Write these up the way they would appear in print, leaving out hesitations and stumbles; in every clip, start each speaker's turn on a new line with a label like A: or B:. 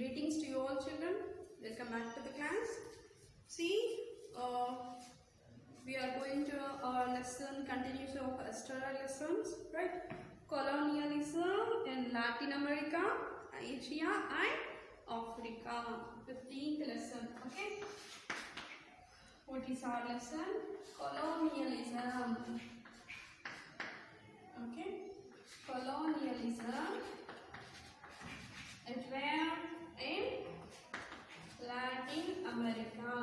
A: Greetings to you all children. Welcome back to the class. See, we are going to lesson continues of extra lessons, right? Colonialism in Latin America, Asia and Africa. 15th lesson. Okay. What is our lesson? Colonialism. Okay. Colonialism. It where in Latin America.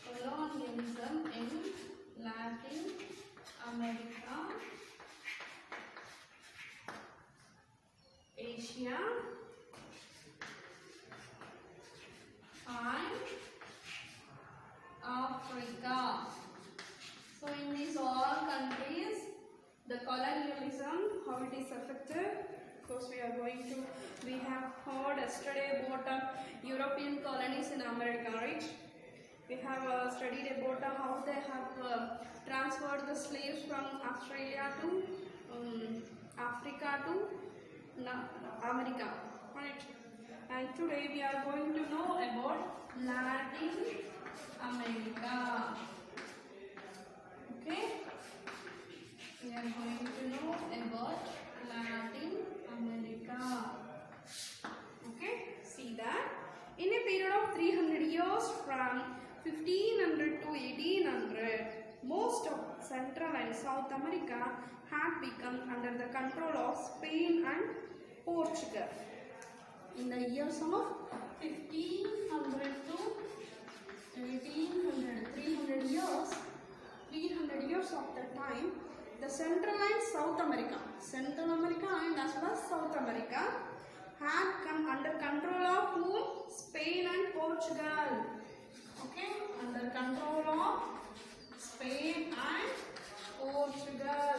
A: Colonialism in Latin America, Asia and Africa. So in these all countries, the colonialism, how it is affected. Of course, we have heard yesterday about European colonies in America, right? We have studied about how they have transferred the slaves from Australia to Africa to America, right? And today we are going to know about Latin America. Okay? We are going to know about Latin America. Okay, see that in a period of 300 years from 1500 to 1800, most of Central and South America had become under the control of Spain and Portugal. In the years of 1500 to 1800, 300 years of the time, the Central and South America and as well as South America had come under control of whom? Spain and Portugal. Okay, under control of Spain and Portugal.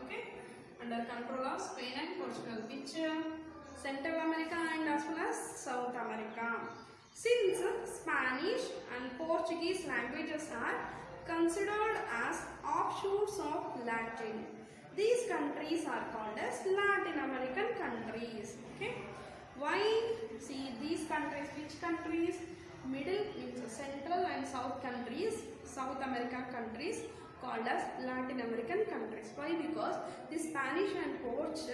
A: Okay, under control of Spain and Portugal, which Central America and as well as South America. Since Spanish and Portuguese languages are considered as offshoots of Latin, these countries are called as Latin American countries. Okay, why? See, these countries, which countries? Middle means Central and South countries, South American countries called as Latin American countries. Why? Because the Spanish and Portuguese,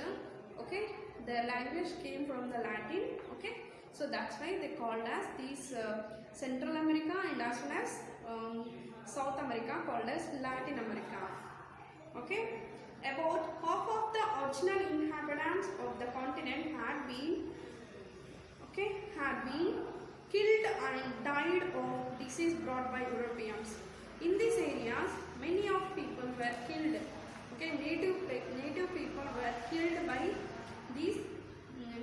A: okay, their language came from the Latin. Okay, so that's why they called as these Central America and as well as South America called as Latin America. Okay, about half of the original inhabitants of the continent had been killed and died of disease brought by Europeans. In these areas, many of people were killed. Okay, native people were killed by these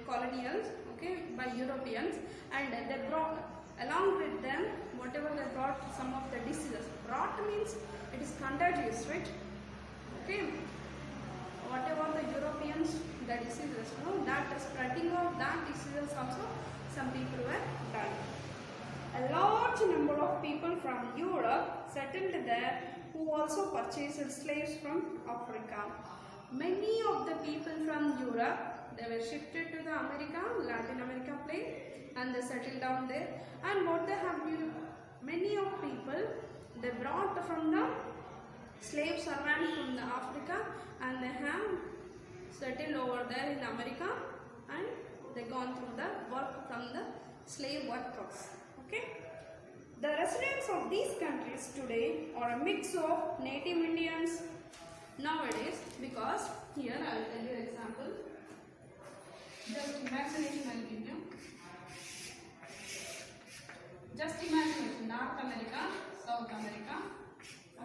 A: colonials. Okay, by Europeans, and they brought along with them whatever they brought, some of the diseases. Brought means it is contagious, right? Okay, whatever the Europeans, the diseases, that spreading of that diseases also, some people were dying. A large number of people from Europe settled there, who also purchased slaves from Africa. Many of the people from Europe, they were shifted to the Latin America place, and they settled down there. And what they have, many of people, they brought from the slave servants from the Africa, and they have settled over there in America, and they gone through the work from the slave workers. Okay, the residents of these countries today are a mix of native Indians nowadays, because here I will tell you an example. Just imagination I will give you. Just imagination, North America, South America.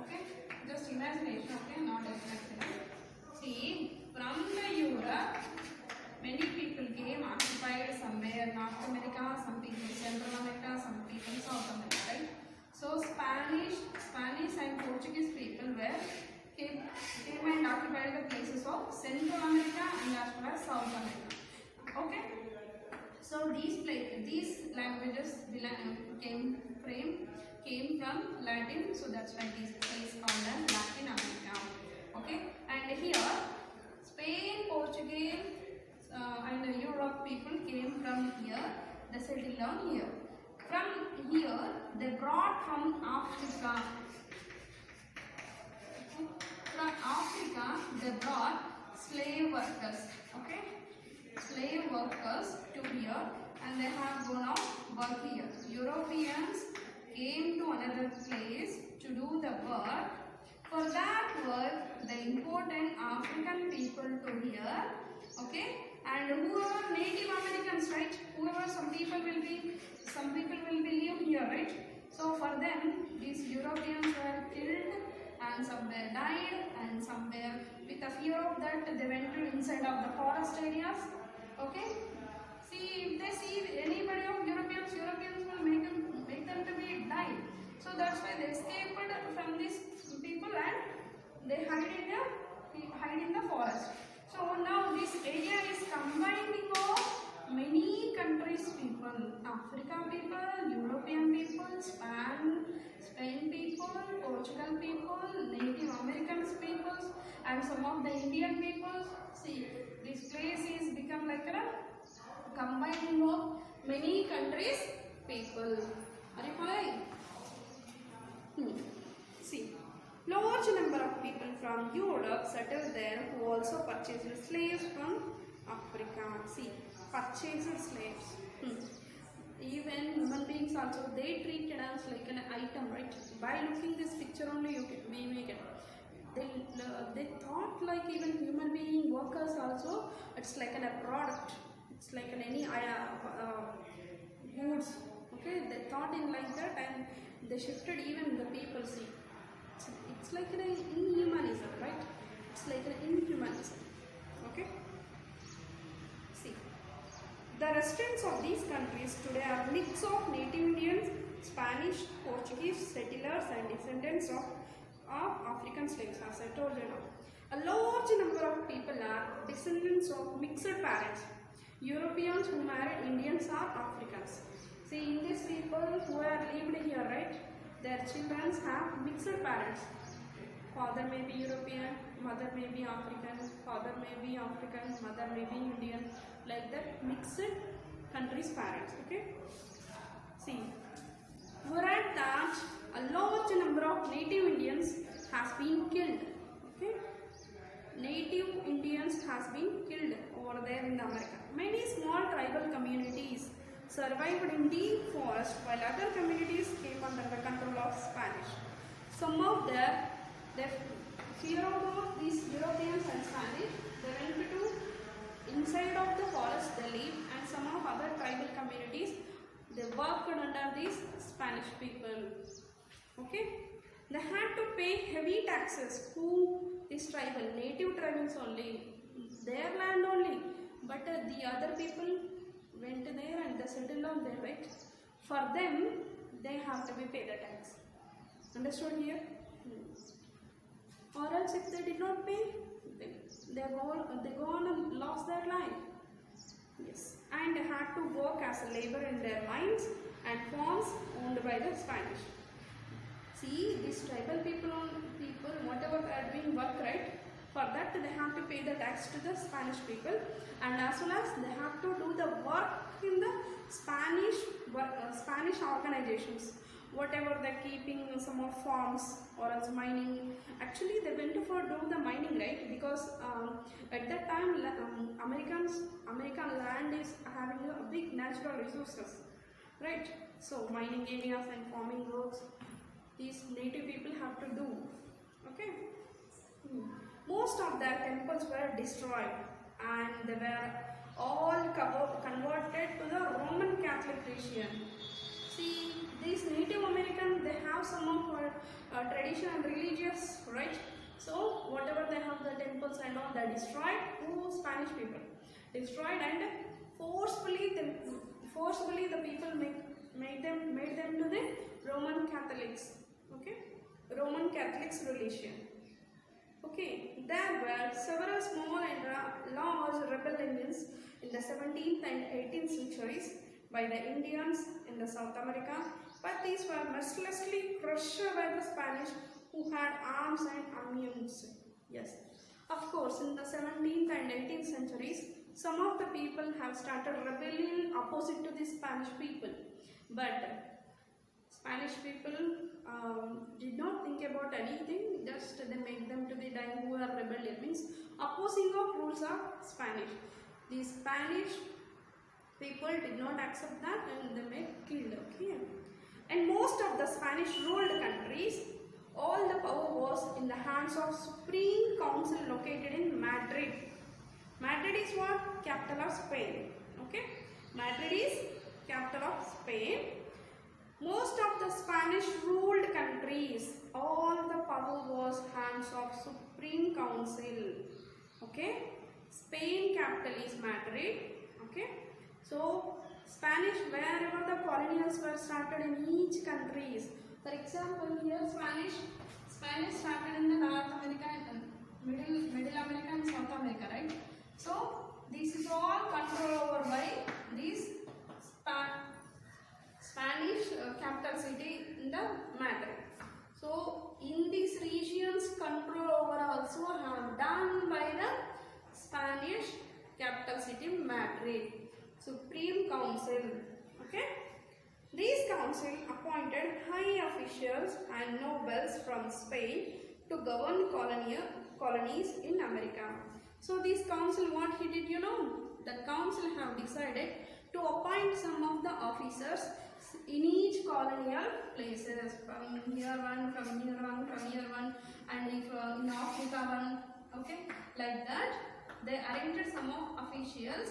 A: Okay, just imagination. Okay, not definitely. See, from the Europe, many people came, occupied somewhere North America, some people Central America, some people South America. Right? So Spanish and Portuguese people came and occupied the places of Central America and as well as South America. Okay, so these languages came from Latin, so that's why this place called as Latin America. Okay, and here Spain, Portugal, and Europe people came from here. They settled down here. From here, they brought from Africa. From Africa, they brought slave workers. Okay, slave workers to here, and they have gone out work here. Europeans came to another place to do the work. For that work, they imported African people to here. Okay, and whoever Native Americans, right? Whoever some people will be live here, right? So for them, these Europeans were killed, and some were died, and some were with a fear of that they went to inside of the forest areas. Okay. See, if they see anybody of Europeans will make them to be die. So that's why they escaped from these people and they hide in the forest. So now this area is combining of many countries people, Africa people, European people, Spain people, Portugal people, Native Americans people, and some of the Indian people. See, this place is become like a combining of many countries people. Are you following? See, large number of people from Europe settled there who also purchased slaves from Africa. See, purchased slaves. Even human beings also, they treated us like an item, right? By looking this picture only, we make it. They thought like even human being workers also, it's like a product. It's like any goods. Okay, they thought in like that, and they shifted even the people. See, it's like an inhumanism, right? It's like an inhumanism. Okay. See, the residents of these countries today are mix of native Indians, Spanish, Portuguese settlers, and descendants of African slaves, as I told you now. A large number of people are descendants of mixed parents. Europeans who married Indians are Africans. See, in these people who are lived here, right? Their children have mixed parents. Father may be European, mother may be African, father may be African, mother may be Indian. Like that, mixed countries' parents. Okay. See, whereas that a large number of native Indians has been killed. Okay. Native Indians has been killed over there in America. Many small tribal communities survived in deep forest while other communities came under the control of Spanish. Some of them, they fear about these Europeans and Spanish, they went to inside of the forest they lived, and some of other tribal communities, they worked under these Spanish people. Okay? They had to pay heavy taxes to this tribal, native tribals only, their land only, but the other people went there and they settled down there, right? For them, they have to be paid the tax. Understood here? Or else if they did not pay, they go on and lost their life. Yes, and they had to work as a labor in their mines and farms owned by the Spanish. See, these tribal people, whatever they are doing work, right? For that they have to pay the tax to the Spanish people, and as well as they have to do the work in the Spanish organizations. Whatever they're keeping some of farms or else mining. Actually, they went for do the mining, right? Because at that time, American land is having a big natural resources, right? So mining areas and farming works, these native people have to do. Okay. Most of their temples were destroyed, and they were all converted to the Roman Catholic religion. See, these Native Americans, they have some of tradition and religious, right? So whatever they have, the temples and all, they destroyed to Spanish people. Destroyed, and forcefully the people made them to the Roman Catholics. Okay, Roman Catholics religion. Okay, there were several small and large rebellions in the 17th and 18th centuries by the Indians in the South America, but these were mercilessly crushed by the Spanish, who had arms and ammunition. Yes, Of course, in the 17th and 18th centuries, some of the people have started rebelling opposite to the Spanish people. But Spanish people did not think about anything, just they make them to be die who are rebellion, means opposing of rules of Spanish. The Spanish people did not accept that and they made killed. Okay, and most of the Spanish ruled countries, all the power was in the hands of Supreme Council located in Madrid. Madrid is what? Capital of Spain. Okay, Madrid is capital of Spain. Most of the Spanish ruled countries, all the power was hands of Supreme Council. Okay, Spain capital is Madrid. Okay, so Spanish, wherever the colonials were started in each countries. For example, here Spanish started in the North America and Middle America and South America, right? So this is all controlled over by these Spanish capital city in the Madrid. So in these regions, control over also have done by the Spanish capital city Madrid, Supreme Council. Okay, these council appointed high officials and nobles from Spain to govern colonies in America. So this council, what he did, you know, the council have decided to appoint some of the officers in each colonial places, from here one, from here one, from here one, and if in Africa one, okay, like that. They arranged some of officials,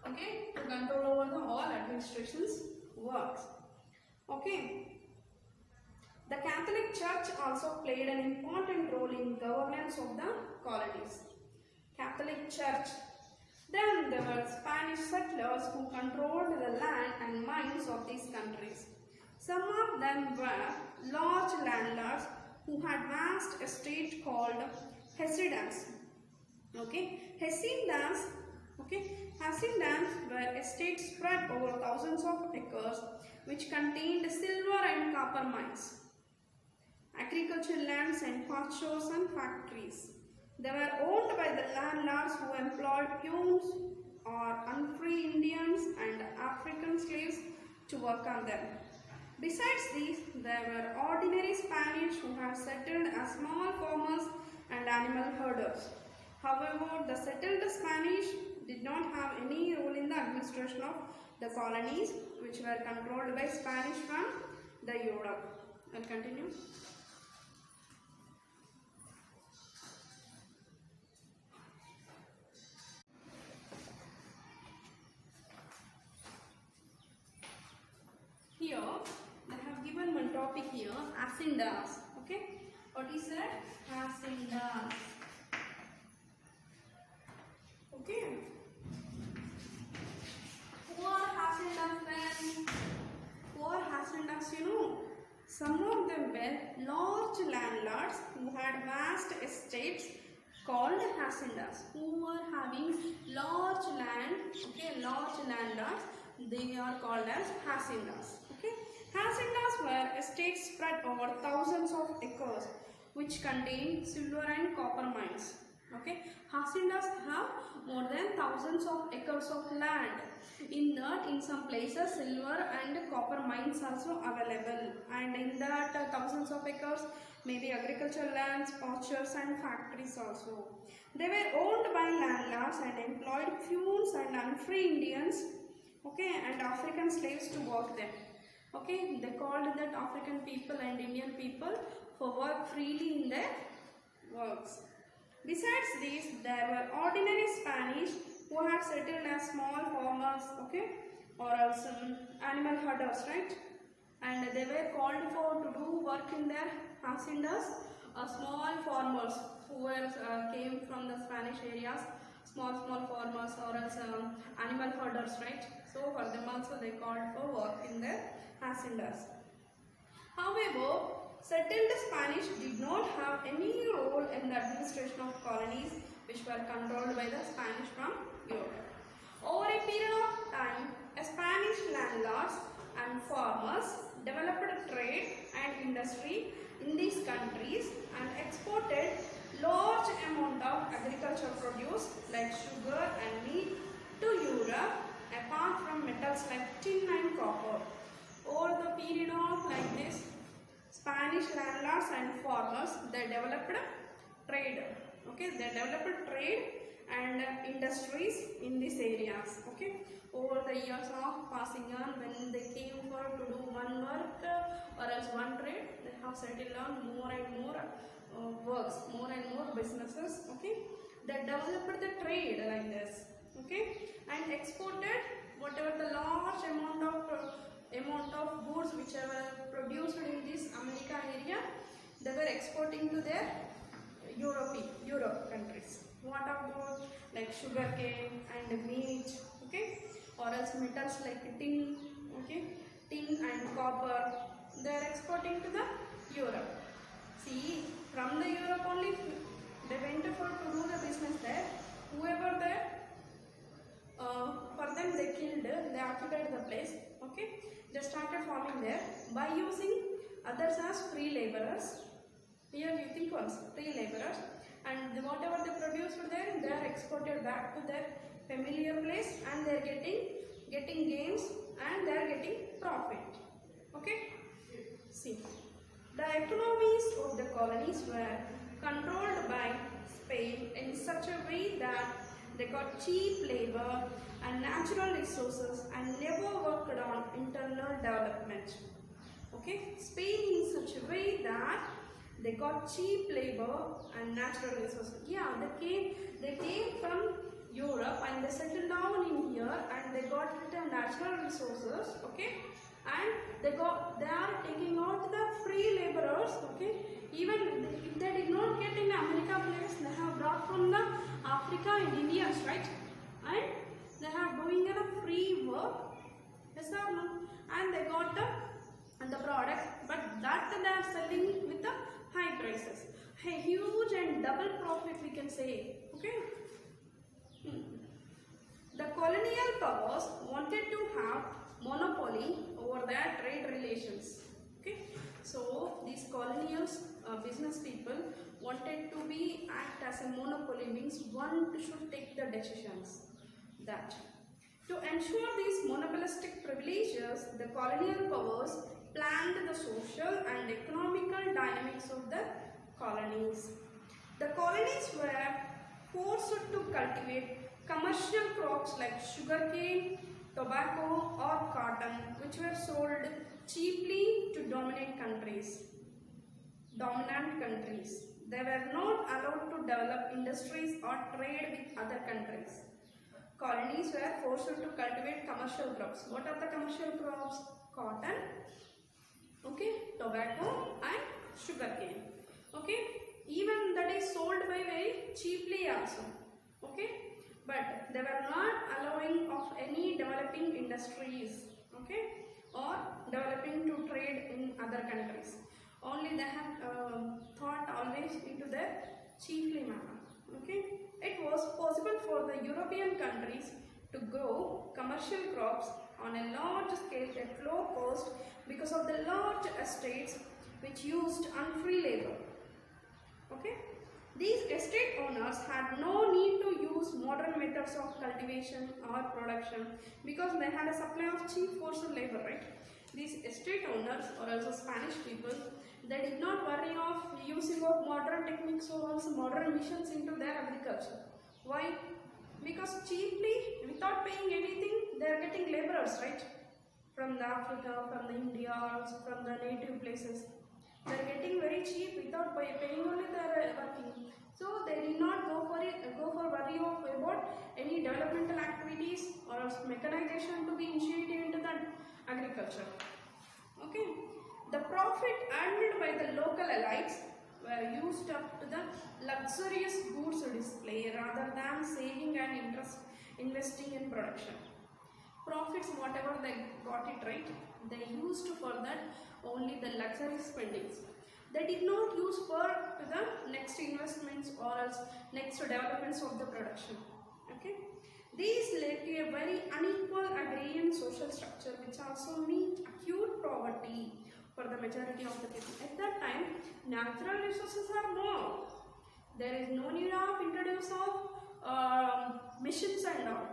A: okay, to control over the all administrations works. Okay. The Catholic Church also played an important role in governance of the colonies. Catholic Church. Then there were Spanish settlers who controlled the land and mines of these countries. Some of them were large landlords who had vast estates called haciendas. Okay, haciendas. Okay, haciendas were estates spread over thousands of acres which contained silver and copper mines, agricultural lands and pastures and factories. They were owned by the landlords who employed peons or unfree Indians and African slaves to work on them. Besides these, there were ordinary Spanish who had settled as small farmers and animal herders. However, the settled Spanish did not have any role in the administration of the colonies, which were controlled by Spanish from the Europe. I'll continue. Here, they have given one topic here, haciendas. Okay, what is that? Haciendas. Okay. Who are haciendas then? Who are haciendas, you know? Some of them were large landlords who had vast estates called haciendas. Who are having large land, okay, large landlords, they are called as haciendas. Okay, haciendas were estates spread over thousands of acres which contain silver and copper mines. Okay, haciendas have more than thousands of acres of land. In that, in some places, silver and copper mines also available, and in that thousands of acres, maybe agricultural lands, pastures, and factories also. They were owned by landlords and employed peons and unfree Indians, okay, and African slaves to work there. Okay, they called that African people and Indian people for work freely in their works. Besides these, there were ordinary Spanish who had settled as small farmers, okay, or also animal herders, right? And they were called for to do work in their haciendas, small farmers who were came from the Spanish areas, small farmers or else animal herders, right? So for them also they called for work in their haciendas. However, settled Spanish did not have any role in the administration of colonies which were controlled by the Spanish from Europe. Over a period of time, Spanish landlords and farmers developed trade and industry in these countries and exported large amount of agricultural landlords and farmers, they developed trade. Okay, they developed trade and industries in these areas. Okay, over the years of passing on, when they came for to do one work or else one trade, they have settled on more and more works, more and more businesses. Okay, they developed the trade like this. Okay, and exported whatever the large amount of goods which were produced in this America area, they were exporting to their Europe countries. What about like sugar cane and meat, okay, or else metals like tin, okay, tin and copper, they are exporting to the Europe. See, from the Europe only they went for to do the business there. Whoever there, for them they killed, they occupied the place. Okay, they started farming there by using others as free laborers. Here you think once, free laborers, and whatever they produced there, they are exported back to their familiar place, and they are getting gains and they are getting profit. Okay, see, the economies of the colonies were controlled by Spain in such a way that they got cheap labor and natural resources and never worked on internal development. Okay, Spain in such a way that they got cheap labor and natural resources. Yeah, they came from Europe and they settled down in here and they got natural resources. Okay, and they are taking out the free laborers. Okay, even if they did not get in America place, they have brought from the Africa and Indians, right? And they are doing a free work. Yes or no? And they got the product, but that they are selling with the high prices, a huge and double profit we can say. Okay. The colonial powers wanted to have monopoly over their trade relations. Okay, so these colonials business people wanted to be act as a monopoly, means one should take the decisions. That to ensure these monopolistic privileges, the colonial powers planned the social and economical dynamics of the colonies. The colonies were forced to cultivate commercial crops like sugarcane, tobacco or cotton, which were sold cheaply to dominant countries. They were not allowed to develop industries or trade with other countries. Colonies were forced to cultivate commercial crops. What are the commercial crops? Cotton, okay, tobacco and sugarcane. Okay, even that is sold by very cheaply also. Okay, but they were not allowing of any developing industries, okay, or developing to trade in other countries. Only they have thought always into the cheaply manner. Okay, it was possible for the European countries to grow commercial crops on a large scale at low cost because of the large estates which used unfree labor. Okay, these estate owners had no need to use modern methods of cultivation or production because they had a supply of cheap forced labor, right? These estate owners or also Spanish people, they did not worry of using of modern techniques or also modern missions into their agriculture. Why? Because cheaply, without paying anything, they are getting laborers, right? From the Africa, from the India, also from the native places. They are getting very cheap without paying, only they are working. So they did not go for worry of about any developmental activities or mechanization to be initiated into the agriculture. Okay. The profit earned by the local elites were used up to the luxurious goods display rather than saving and investing in production. Profits, whatever they got it, right, they used for that only the luxury spendings. They did not use for to the next investments or else next developments of the production. Okay, these led to a very unequal agrarian social structure which also meant acute poverty for the majority of the people. At that time, natural resources are more. There is no need of introduce of missions and all.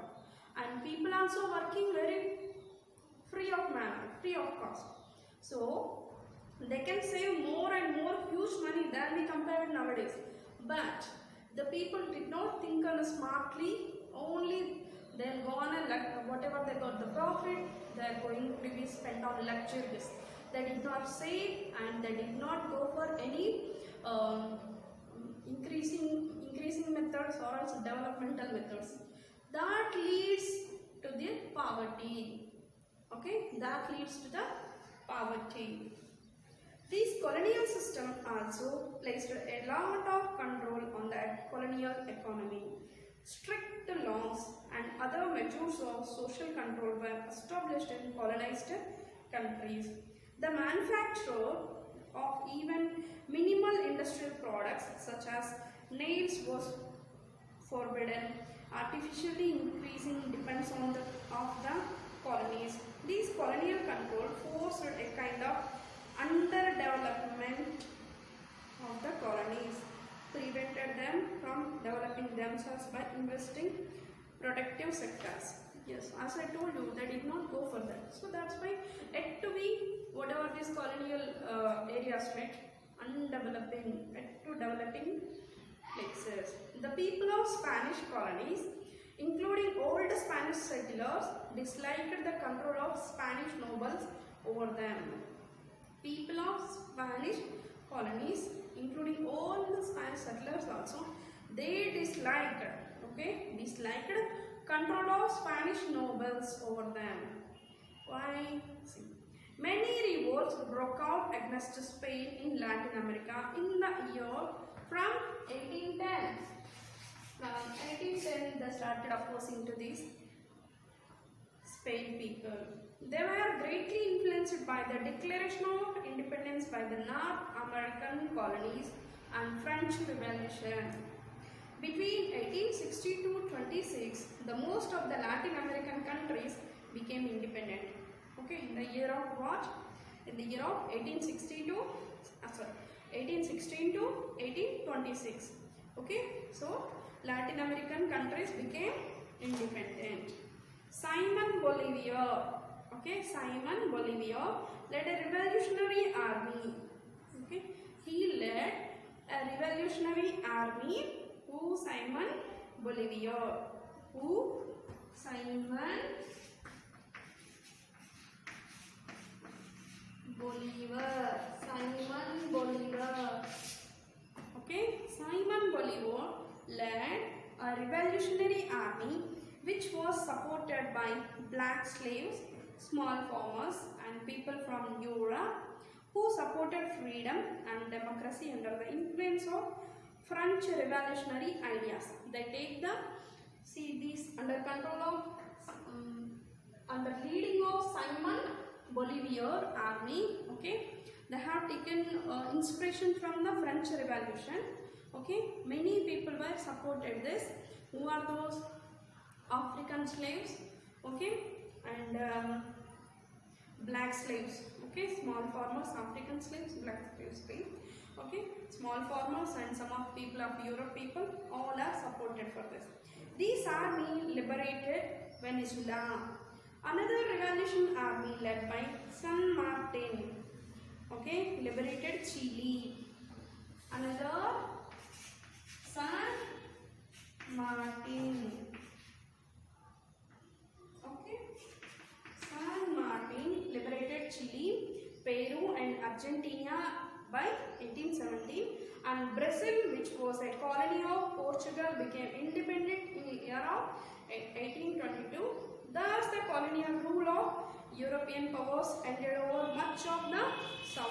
A: And people also working very free of cost. So, They can save more and more huge money than we compare nowadays. But the people did not think on smartly, only they'll go on a whatever they got the profit, they're going to be spent on luxuries. They did not save and they did not go for any increasing methods or else developmental methods. That leads to the poverty. Okay, that leads to the poverty. This colonial system also placed a lot of control on the colonial economy. Strict laws and other measures of social control were established in colonized countries. The manufacture of even minimal industrial products such as nails was forbidden. Artificially increasing depends on the colonies. These colonial control forced a kind of underdevelopment of the colonies, prevented them from developing themselves by investing productive sectors. Yes, as I told you, they did not go for that. So that's why yet to be whatever these colonial areas met, undeveloping, yet to developing places. The people of Spanish colonies, including old Spanish settlers, disliked the control of Spanish nobles over them. People of Spanish colonies, including all the Spanish settlers also, they disliked control of Spanish nobles over them. Why? See, many revolts broke out against Spain in Latin America in the year from 1810. From 1810, they started opposing to these Spain people. They were greatly influenced by the Declaration of Independence by the North American colonies and French Revolution. Between 1860 to 26, the most of the Latin American countries became independent. Okay, in the year of what? In the year of 1816 to 1826. Okay, so Latin American countries became independent. Simon Bolivar led a revolutionary army. Okay, he led a revolutionary army. Simon Bolivar. Okay, Simon Bolivar led a revolutionary army which was supported by black slaves, small farmers and people from Europe who supported freedom and democracy under the influence of French revolutionary ideas. They take these under control of under leading of Simon Bolivar army. Okay, they have taken inspiration from the French Revolution. Okay, many people were supported this. Who are those? African slaves. Okay, and black slaves. Okay, small farmers, African slaves, black slaves. Okay, small farmers and some of people of Europe people, all are supported for this. This army liberated Venezuela. Another revolution army led by San Martin, okay, liberated Chile. Another San Martin, okay, San Martin liberated Chile, Peru and Argentina by 1817, and Brazil, which was a colony of Portugal, became independent in the year of 1822. Thus, the colonial rule of European powers ended over much of the South.